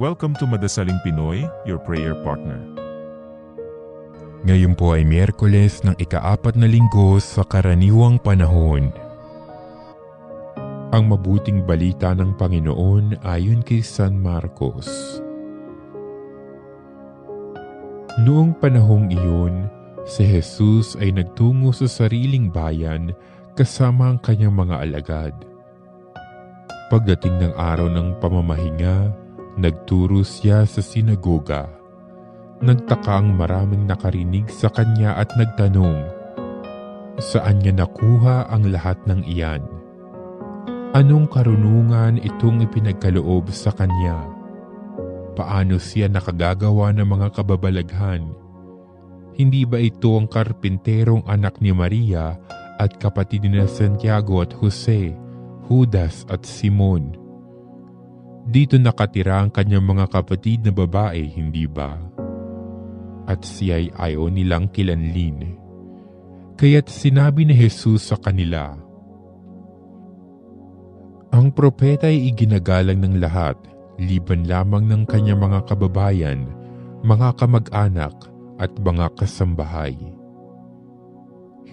Welcome to Madasaling Pinoy, your prayer partner. Ngayon po ay Miyerkules ng ika-4 na linggo sa karaniwang panahon. Ang mabuting balita ng Panginoon ayon kay San Marcos. Noong panahong iyon, si Jesus ay nagtungo sa sariling bayan kasama ang kanyang mga alagad. Pagdating ng araw ng pamamahinga, nagturo siya sa sinagoga. Nagtaka ang maraming nakarinig sa kanya at nagtanong, saan niya nakuha ang lahat ng iyan? Anong karunungan itong ipinagkaloob sa kanya? Paano siya nakagagawa ng mga kababalaghan? Hindi ba ito ang karpinterong anak ni Maria at kapatid ni Santiago at Jose, Judas at Simon? Dito nakatira ang kanyang mga kapatid na babae, hindi ba? At siya'y ayaw nilang kilanlin. Kaya't sinabi ni Jesus sa kanila, ang propeta ay iginagalang ng lahat, liban lamang ng kanyang mga kababayan, mga kamag-anak at mga kasambahay.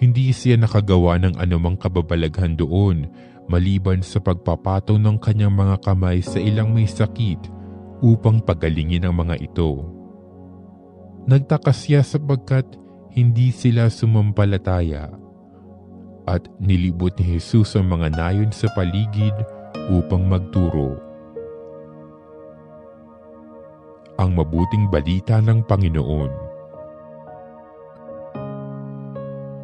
Hindi siya nakagawa ng anumang kababalaghan doon, maliban sa pagpapataw ng kanyang mga kamay sa ilang may sakit upang pagalingin ang mga ito. Nagtaka siya sapagkat hindi sila sumampalataya at nilibot ni Jesus ang mga nayon sa paligid upang magturo. Ang mabuting balita ng Panginoon.